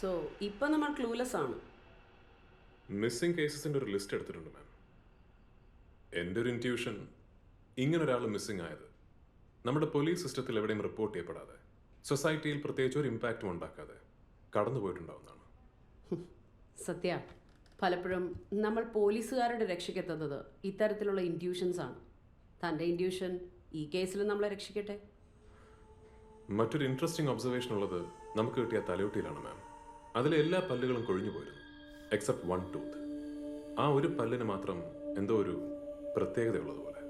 So ഇപ്പം നമ്മൾ clueless ആണ്. മിസ്സിംഗ് കേസസിൻ്റെ ഒരു ലിസ്റ്റ് എടുത്തിട്ടുണ്ട് മാം. എൻ്റെ ഒരു ഇൻറ്റ്യൂഷൻ, ഇങ്ങനൊരാൾ മിസ്സിംഗ് ആയത് നമ്മുടെ പോലീസ് സിസ്റ്റത്തിൽ എവിടെയും റിപ്പോർട്ട് ചെയ്യപ്പെടാതെ സൊസൈറ്റിയിൽ പ്രത്യേകിച്ച് ഒരു ഇമ്പാക്റ്റും ഉണ്ടാക്കാതെ കടന്നുപോയിട്ടുണ്ടാവുന്നതാണ്. സത്യ, പലപ്പോഴും നമ്മൾ പോലീസുകാരുടെ രക്ഷയ്ക്കെത്തുന്നത് ഇത്തരത്തിലുള്ള ഇൻറ്റ്യൂഷൻസ് ആണ്. തൻ്റെ ഇൻറ്റ്യൂഷൻ ഈ കേസിൽ നമ്മളെ രക്ഷിക്കട്ടെ. മറ്റൊരു ഇൻട്രസ്റ്റിംഗ് ഒബ്സർവേഷൻ ഉള്ളത് നമുക്ക് കിട്ടിയ തലയോട്ടിയിലാണ് മാം. അതിലെ എല്ലാ പല്ലുകളും കൊഴിഞ്ഞു പോയിരുന്നു എക്സെപ്റ്റ് വൺ ടൂത്ത്. ആ ഒരു പല്ലിന് മാത്രം എന്തോ ഒരു പ്രത്യേകതയുള്ളതുപോലെ.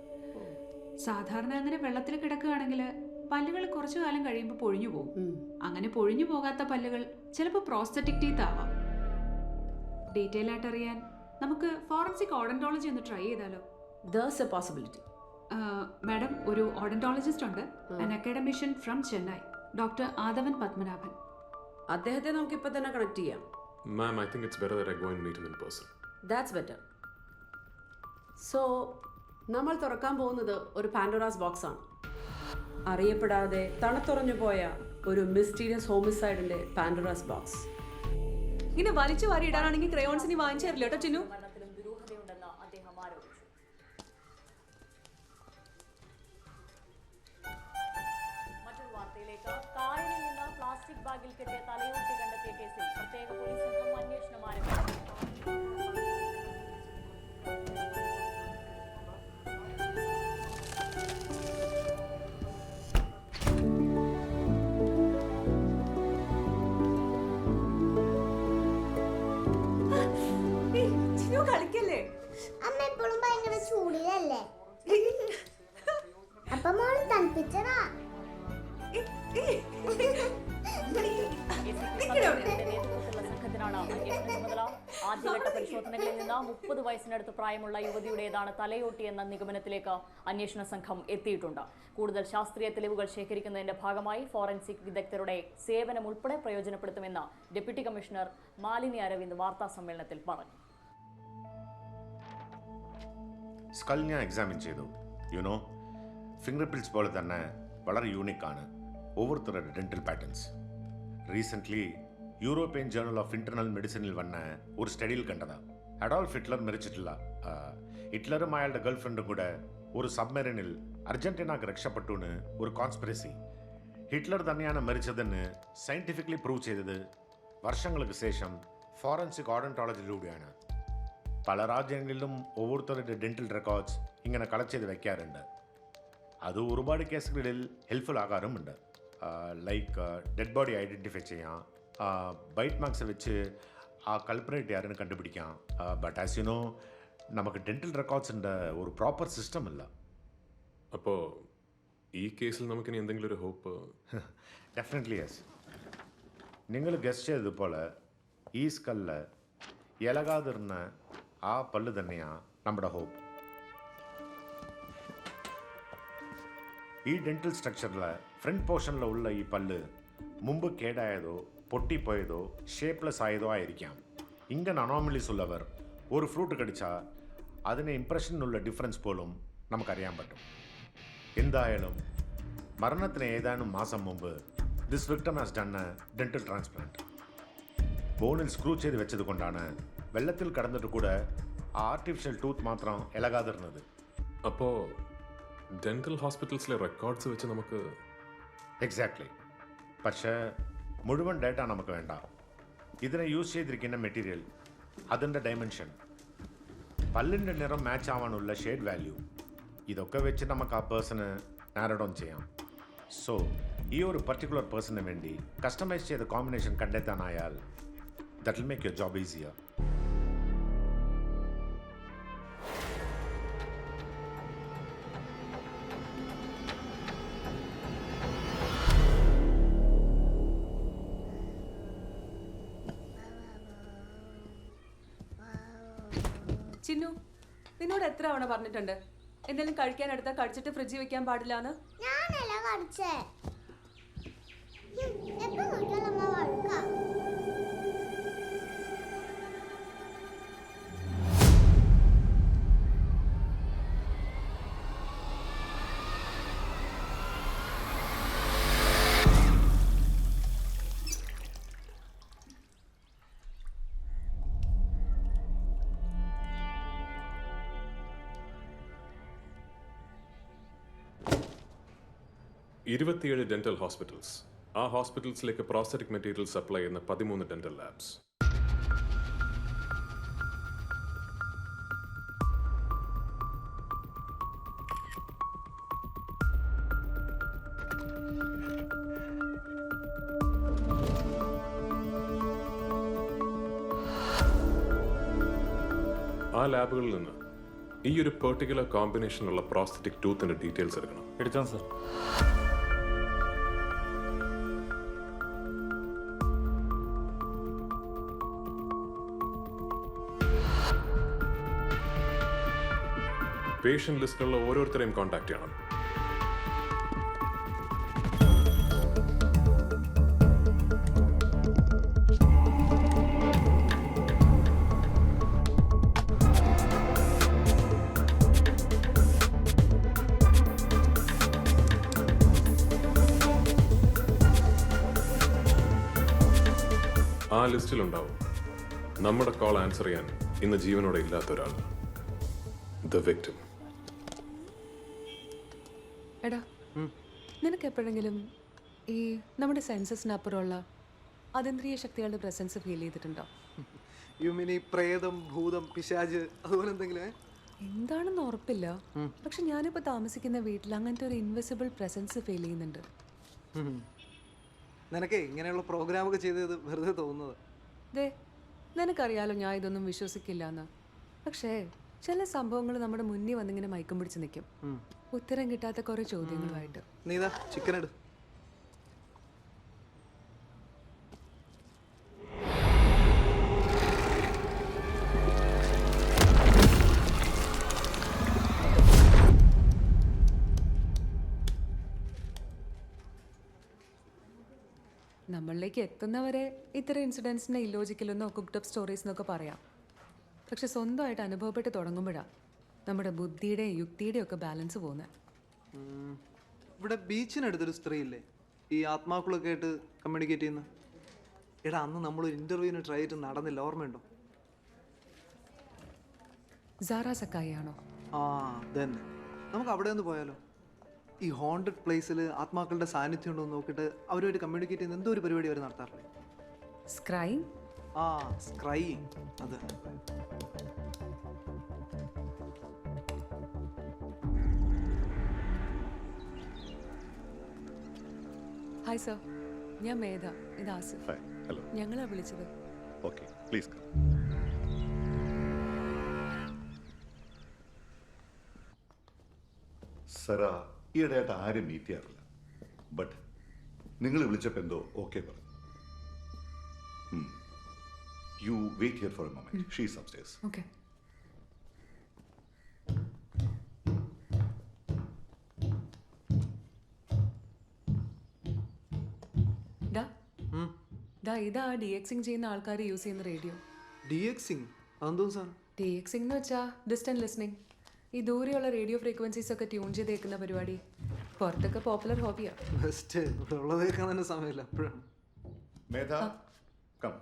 സാധാരണ അങ്ങനെ വെള്ളത്തിൽ കിടക്കുകയാണെങ്കിൽ പല്ലുകൾ കുറച്ചു കാലം കഴിയുമ്പോൾ പൊഴിഞ്ഞു പോകും. അങ്ങനെ പൊഴിഞ്ഞു പോകാത്ത പല്ലുകൾ ചിലപ്പോൾ പ്രോസ്തറ്റിക് ടീത്ത് ആവാം. ഡീറ്റെയിൽ ആയിട്ട് അറിയാൻ നമുക്ക് ഫോറൻസിക് ഓഡന്റോളജി ഒന്ന് ട്രൈ ചെയ്താലോ? ദർസ് എ പോസിബിലിറ്റി. മാഡം, ഒരു ഓഡന്റോളജിസ്റ്റ് ഉണ്ട്, an academician from Chennai, doctor Adavan Padmanabhan. അദ്ദേഹത്തെ നമുക്ക് ഇപ്പം തന്നെ കണക്ട് ചെയ്യാം. Ma'am, I think it's better that I go and meet him in person. That's better. So നമ്മൾ തുറക്കാൻ പോകുന്നത് ഒരു പാൻഡോറാസ് ബോക്സ് ആണ്. അറിയപ്പെടാതെ തണുത്തുറഞ്ഞു പോയ ഒരു മിസ്റ്റീരിയസ് ഹോമിസൈഡിന്റെ പാൻഡോറാസ് ബോക്സ്. ഇങ്ങനെ വലിച്ചു വാരി ഇടാനാണെങ്കിൽ ക്രയോൺസിന് വാങ്ങിച്ചു തരില്ല കേട്ടോ ചിന്നു. കായലിൽ നിന്ന് പ്ലാസ്റ്റിക് ബാഗിൽ കെട്ടിയ തലയോട്ടി കണ്ടെത്തിയ കേസിൽ പ്രത്യേക പോലീസ് സംഘം അന്വേഷണം ആരംഭിച്ചു. കളിക്കല്ലേ അമ്മ എപ്പോഴും ഭയങ്കര ചൂടിലല്ലേ? അപ്പൊ മോള് തണുപ്പിച്ചതാ. സംഘത്തിനാണ് അന്വേഷണ ചുമതല. ആദ്യഘട്ട പരിശോധനകളിൽ നിന്ന് 30 വയസ്സിനടുത്ത് പ്രായമുള്ള യുവതിയുടേതാണ് തലയോട്ടി എന്ന നിഗമനത്തിലേക്ക് അന്വേഷണ സംഘം എത്തിയിട്ടുണ്ട്. കൂടുതൽ ശാസ്ത്രീയ തെളിവുകൾ ശേഖരിക്കുന്നതിന്റെ ഭാഗമായി ഫോറൻസിക് വിദഗ്ധരുടെ സേവനം ഉൾപ്പെടെ പ്രയോജനപ്പെടുത്തുമെന്ന് ഡെപ്യൂട്ടി കമ്മീഷണർ മാലിനി അരവിന്ദ് വാർത്താ സമ്മേളനത്തിൽ പറഞ്ഞു. സ്കൾ ഞാൻ എക്സാമിൻ ചെയ്തു. യുനോ, ഫിംഗർ പ്രിൻറ്റ്സ് പോലെ തന്നെ വളരെ യൂണിക്കാണ് ഓരോരുത്തരുടെ dental patterns. Recently European journal of internal മെഡിസിനിൽ വന്ന ഒരു സ്റ്റഡിയിൽ കണ്ടതാണ്. അഡോൾഫ് ഹിറ്റ്ലർ മരിച്ചിട്ടില്ല. ഹിറ്റ്ലറും അയാളുടെ ഗേൾ ഫ്രണ്ടും കൂടെ ഒരു സബ്മറീനിൽ അർജന്റീനക്ക് രക്ഷപ്പെട്ടുന്ന് ഒരു കോൺസ്പിറസി. ഹിറ്റ്ലർ തന്നെയാണ് മരിച്ചതെന്ന് സയൻറ്റിഫിക്കലി പ്രൂവ് ചെയ്തത് വർഷങ്ങൾക്ക് ശേഷം ഫോറൻസിക് ഓഡന്റോളജിയിലൂടെയാണ്. പല രാജ്യങ്ങളിലും ഓരോരുത്തരുടെ ഡെന്റൽ റെക്കോർഡ്സ് ഇങ്ങനെ കളക്ട് ചെയ്ത് വയ്ക്കാറുണ്ട്. അത് ഒരുപാട് കേസുകളിൽ ഹെൽപ്ഫുൾ ആകാറുമുണ്ട്. ലൈക്ക് ഡെഡ് ബോഡി ഐഡൻറ്റിഫൈ ചെയ്യാം, ബൈറ്റ് മാർക്സ് വെച്ച് ആ കൾപ്രേറ്റ് ആരെന്ന് കണ്ടുപിടിക്കാം. ബട്ട് ആസ് യു നോ, നമുക്ക് ഡെന്റൽ റെക്കോർഡ്സിൻ്റെ ഒരു പ്രോപ്പർ സിസ്റ്റം ഇല്ല. അപ്പോൾ ഈ കേസിൽ നമുക്കിനി എന്തെങ്കിലും ഒരു ഹോപ്പ്? Definitely yes. നിങ്ങൾ ഗസ്റ്റ് ചെയ്തതുപോലെ ഈ സ്കല്ല് ഇളകാതിരുന്ന ആ പല്ല് തന്നെയാണ് നമ്മുടെ ഹോപ്പ്. ഈ ഡെന്റൽ സ്ട്രക്ചറിൽ ഫ്രണ്ട് പോർഷനിൽ ഉള്ള ഈ പല്ല് മുമ്പ് കേടായതോ പൊട്ടിപ്പോയതോ ഷേപ്പ്ലെസ് ആയതോ ആയിരിക്കാം. ഇങ്ങനെ അനോമലീസ് ഉള്ളവർ ഒരു ഫ്രൂട്ട് കടിച്ചാൽ അതിന് ഇംപ്രഷനുള്ള ഡിഫറൻസ് പോലും നമുക്കറിയാൻ പറ്റും. എന്തായാലും മരണത്തിന് ഏതാനും മാസം മുമ്പ് this victim has done a dental transplant. ബോണിൽ സ്ക്രൂ ചെയ്ത് വെച്ചത് കൊണ്ടാണ് വെള്ളത്തിൽ കടന്നിട്ട് കൂടെ ആ ആർട്ടിഫിഷ്യൽ ടൂത്ത് മാത്രം ഇളകാതിരുന്നത്. അപ്പോൾ ഡെന്റൽ ഹോസ്പിറ്റൽസിലെ റെക്കോർഡ്സ് വെച്ച് നമുക്ക് എക്സാക്ട്ലി. പക്ഷേ മുഴുവൻ ഡേറ്റ നമുക്ക് വേണ്ട. ഇതിനെ യൂസ് ചെയ്തിരിക്കുന്ന മെറ്റീരിയൽ, അതിൻ്റെ ഡയമെൻഷൻ, പല്ലിൻ്റെ നിറം മാച്ച് ആവാനുള്ള ഷെയ്ഡ് വാല്യൂ, ഇതൊക്കെ വെച്ച് നമുക്ക് ആ പേഴ്സണ് നാരോ ഡൗൺ ചെയ്യാം. സോ ഈ ഒരു പർട്ടിക്കുലർ പേഴ്സണിന് വേണ്ടി കസ്റ്റമൈസ് ചെയ്ത കോമ്പിനേഷൻ കണ്ടെത്താനായാൽ that will make your job easier. Chinnu, നിന്നോട് എത്ര തവണ പറഞ്ഞിട്ടുണ്ട് എന്തെങ്കിലും കഴിക്കാൻ എടുത്താൽ കഴിച്ചിട്ട് ഫ്രിഡ്ജിൽ വെക്കാൻ പാടില്ലാന്ന്? ഞാനല്ല കടിച്ചേ. എപ്പോ നോക്കിയാലും അമ്മ വഴക്കാ. 27 ഡെന്റൽ ഹോസ്പിറ്റൽസ്. ആ ഹോസ്പിറ്റൽസിലേക്ക് പ്രോസ്തറ്റിക് മെറ്റീരിയൽ സപ്ലൈ ചെയ്യുന്ന 13 ഡെന്റൽ ലാബ്സ്. ആ ലാബുകളിൽ നിന്ന് ഈ ഒരു പെർട്ടിക്കുലർ കോമ്പിനേഷനുള്ള പ്രോസ്തറ്റിക് ടൂത്തിന്റെ ഡീറ്റെയിൽസ് എടുക്കണം. എടുക്കാം സർ. പേഷ്യന്റ് ലിസ്റ്റിലുള്ള ഓരോരുത്തരെയും കോൺടാക്ട് ചെയ്യണം. ആ ലിസ്റ്റിലുണ്ടാവും നമ്മുടെ കോൾ ആൻസർ ചെയ്യാൻ ഇന്ന് ജീവനോടെ ഇല്ലാത്ത ഒരാൾ. The victim. എടാ നിനക്ക് എപ്പോഴെങ്കിലും ഈ നമ്മുടെ സെൻസസിനപ്പുറമുള്ള അതീന്ദ്രിയ ശക്തികളുടെ പ്രസൻസ് ഫീൽ ചെയ്തിട്ടുണ്ടോ? യു മീൻ ഈ പ്രേതം, ഭൂതം, പിശാജ് അതുപോലെ എന്തെങ്കിലും? എന്താണെന്ന് ഉറപ്പില്ല, പക്ഷെ ഞാനിപ്പോൾ താമസിക്കുന്ന വീട്ടിൽ അങ്ങനത്തെ ഒരു ഇൻവിസിബിൾ പ്രസൻസ് ഫീൽ ചെയ്യുന്നുണ്ട്. നിനക്കേ ഇങ്ങനെയുള്ള പ്രോഗ്രാമൊക്കെ ചെയ്തത് വെറുതെ തോന്നുന്നത്. ദേ നിനക്കറിയാലോ ഞാൻ ഇതൊന്നും വിശ്വസിക്കില്ല എന്ന്. പക്ഷേ ചില സംഭവങ്ങൾ നമ്മുടെ മുന്നിൽ വന്നിങ്ങനെ മയക്കം പിടിച്ച് നിൽക്കും, ഉത്തരം കിട്ടാത്ത കുറേ ചോദ്യങ്ങളുമായിട്ട്. നീ ഇതാ ചിക്കൻ എടു. നമ്മളിലേക്ക് എത്തുന്നവരെ ഇത്തരം ഇൻസിഡൻസിനെ ഇല്ലോജിക്കലെന്നോ കുക്ക്ഡപ്പ് സ്റ്റോറീസ് എന്നൊക്കെ പറയാം. പക്ഷെ സ്വന്തമായിട്ട് അനുഭവപ്പെട്ട് തുടങ്ങുമ്പോഴാണ് നമ്മുടെ ബുദ്ധിയുടെയും യുക്തിയുടെയും ഒക്കെ ബാലൻസ് പോകുന്നത്. ഇവിടെ ബീച്ചിനടുത്തൊരു സ്ത്രീ ഇല്ലേ ഈ ആത്മാക്കളൊക്കെ ആയിട്ട് കമ്മ്യൂണിക്കേറ്റ് ചെയ്യുന്ന? എടാ അന്ന് നമ്മളൊരു ഇൻ്റർവ്യൂവിന് ട്രൈ ചെയ്തിട്ട് നടന്നില്ല, ഓർമ്മയുണ്ടോ? സാറ സക്കായി ആണോ? ആ തന്നെ. നമുക്ക് അവിടെ ഒന്ന് പോയാലോ? ഈ ഹോണ്ടഡ് പ്ലേസിൽ ആത്മാക്കളുടെ സാന്നിധ്യം ഉണ്ടോ എന്ന് നോക്കിയിട്ട് അവരുമായിട്ട് കമ്മ്യൂണിക്കേറ്റ് ചെയ്യുന്ന എന്തോ ഒരു പരിപാടി അവർ നടത്താറില്ലേ? സ്ക്രൈം? ആ സ്ക്രൈയിങ്. അത് ഹായ് സർ, ഞാൻ മേധ, ഇത് ആസിഫ്. ഹായ്. ഹലോ. ഞങ്ങളാ വിളിച്ചത്. Okay, please come. സര ഈയിടെയായിട്ട് ആരും മീറ്റ് ചെയ്യാറില്ല. ബട്ട് നിങ്ങൾ വിളിച്ചപ്പോൾ എന്തോ ഓക്കെ പറഞ്ഞു. You wait here for a moment. She is upstairs. Okay. ഇതാ DXing ചെയ്യുന്ന ആൾക്കാർ യൂസ് ചെയ്യുന്ന റേഡിയോ. DXing? അതെന്തോ സാധനം? DXing എന്ന് വെച്ചാൽ ഡിസ്റ്റന്റ് ലിസ്ണിംഗ്. ഈ ദൂരെയുള്ള റേഡിയോ ഫ്രീക്വൻസീസ് ഒക്കെ ട്യൂൺ ചെയ്തേക്കുന്ന പരിപാടി പുറത്തൊക്കെ പോപ്പുലർ ഹോബിയാ. ബെസ്റ്റ്. ഇവിടെ ഉള്ളതേക്കാൻ തന്നെ സമയമില്ല അപ്പോഴാണ്. മേധ, കം.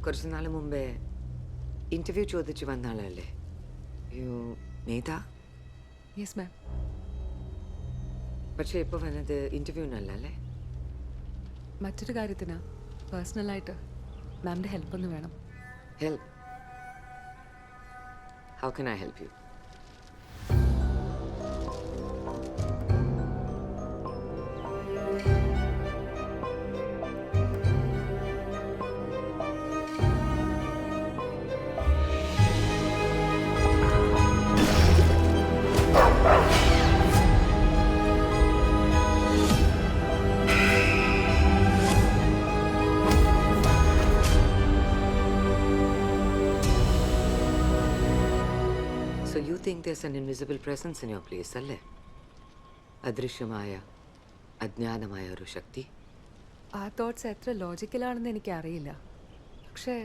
കുറച്ച് നാൾ മുമ്പേ ഇന്റർവ്യൂ ചോദിച്ചു വന്ന ആളല്ലേ യു മേധ? Yes ma'am. പക്ഷേ ഇപ്പോൾ വന്നത് ഇന്റർവ്യൂവിനല്ല അല്ലേ? മറ്റൊരു കാര്യത്തിനാ, പേഴ്സണലായിട്ട് മാമിൻ്റെ ഹെൽപ്പ് ഒന്ന് വേണം. Help? How can I help you? So you think there's an invisible presence in your place, അല്ലേ? അദൃശ്യമായ അജ്ഞാതമായ ഒരു ശക്തി. ആ തോട്ട്സ് എത്ര ലോജിക്കലാണെന്ന് എനിക്കറിയില്ല, പക്ഷേ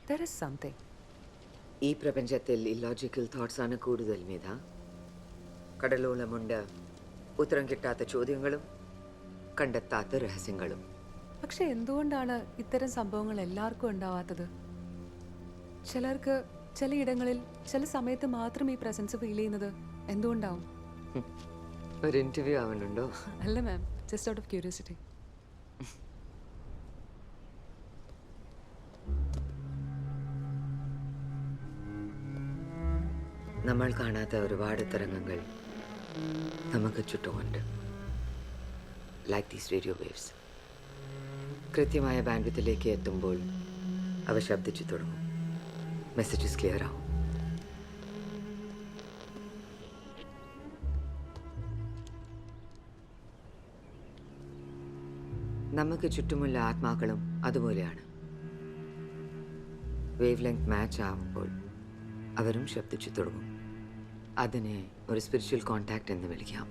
there is something. ഈ പ്രപഞ്ചത്തിൽ ഇല്ലോജിക്കൽ തോട്ട്സ് ആണ് കൂടുതൽ മേധ. കടലോളമുണ്ട്, ഉത്തരം കിട്ടാത്ത ചോദ്യങ്ങളും കണ്ടെത്താത്ത രഹസ്യങ്ങളും. പക്ഷെ എന്തുകൊണ്ടാണ് ഇത്തരം സംഭവങ്ങൾ എല്ലാവർക്കും ഉണ്ടാവാത്തത്? ചിലർക്ക് ചിലയിടങ്ങളിൽ ചില സമയത്ത് മാത്രം ഈ പ്രസൻസ് ഫീൽ ചെയ്യുന്നത് എന്തുകൊണ്ടാവും? ഒരു ഇന്റർവ്യൂ ആവുന്നുണ്ടോ? അല്ല ma'am, just out of curiosity. നമ്മൾ കാണാത്ത ഒരുപാട് തരംഗങ്ങൾ നമുക്ക് ചുറ്റുമുണ്ട്. Like these radio waves. കൃത്യമായ ബാൻഡ്വിത്തിലേക്ക് എത്തുമ്പോൾ അവ ശബ്ദിച്ചു തുടങ്ങും. മെസ്സേജസ് ക്ലിയർ ആവും. നമുക്ക് ചുറ്റുമുള്ള ആത്മാക്കളും അതുപോലെയാണ്. വേവ് ലെങ്ത് മാച്ച് ആവുമ്പോൾ അവരും ശബ്ദിച്ചു തുടങ്ങും. അതിനെ ഒരു സ്പിരിച്വൽ കോണ്ടാക്ട് എന്ന് വിളിക്കാം.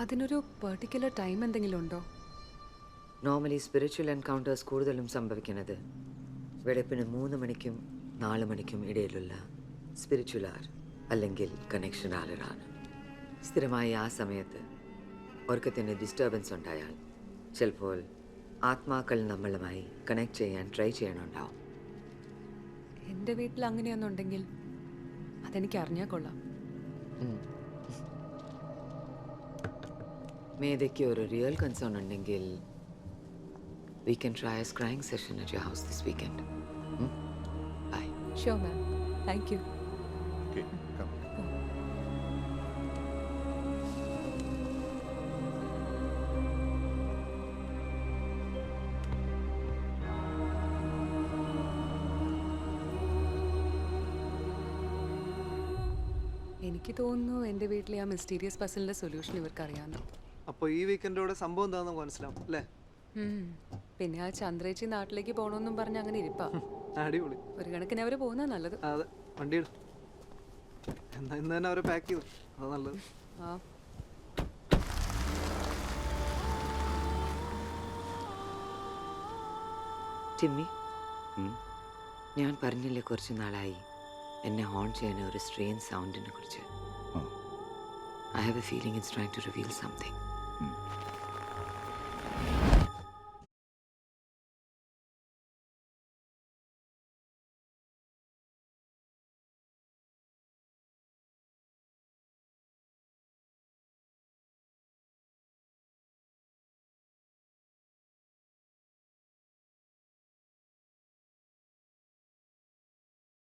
അതിനൊരു പെർട്ടിക്കുലർ ടൈം എന്തെങ്കിലും ഉണ്ടോ? നോർമലി സ്പിരിച്വൽ എൻകൗണ്ടേഴ്സ് കൂടുതലും സംഭവിക്കുന്നത് വെളുപ്പിന് 3 മണിക്കും 4 മണിക്കും ഇടയിലുള്ള സ്പിരിച്വൽ ആർ അല്ലെങ്കിൽ കണക്ഷൻ ആളാണ്. സ്ഥിരമായി ആ സമയത്ത് ഉറക്കത്തിന് ഡിസ്റ്റർബൻസ് ഉണ്ടായാൽ ചിലപ്പോൾ ആത്മാക്കൾ നമ്മളുമായി കണക്ട് ചെയ്യാൻ ട്രൈ ചെയ്യണുണ്ടാവും. എൻ്റെ വീട്ടിൽ അങ്ങനെയൊന്നുണ്ടെങ്കിൽ അതെനിക്ക് അറിഞ്ഞാൽ കൊള്ളാം. മേധയ്ക്ക് ഒരു റിയൽ കൺസേൺ ഉണ്ടെങ്കിൽ we can try a scrying session at your house this weekend. Bye. Sure ma'am, thank you. Okay come. എനിക്ക് തോന്നുന്നു എൻ്റെ വീട്ടിലെ ആ മിസ്റ്റീരിയസ് പസിലിൻ്റെ സൊല്യൂഷൻ ഇവർക്ക് അറിയാമെന്ന്. അപ്പോൾ ഈ വീക്കെൻഡോടെ സംഭവം എന്താണെന്ന് നമുക്ക് മനസ്സിലാവും അല്ലേ? പിന്നെ ആ ചന്ദ്രേച്ചി നാട്ടിലേക്ക് പോകണമെന്നും പറഞ്ഞ് അങ്ങനെ ഇരിപ്പാ. അടിപൊളി. ഒരു കണക്കിന് അവർ പോകുന്ന നല്ലത്. അതെ, വണ്ടി ഇടും. എന്നാ ഇന്ന് തന്നെ അവരെ പാക്ക് ചെയ്തു. അതാ നല്ലത്. ആ ടിമ്മി, ഞാൻ പറഞ്ഞില്ലേ കുറച്ച് നാളായി എന്നെ ഹോൺ ചെയ്യുന്ന ഒരു സ്ട്രെയിൻ സൗണ്ടിനെ കുറിച്ച്. I have a feeling it's trying to reveal something.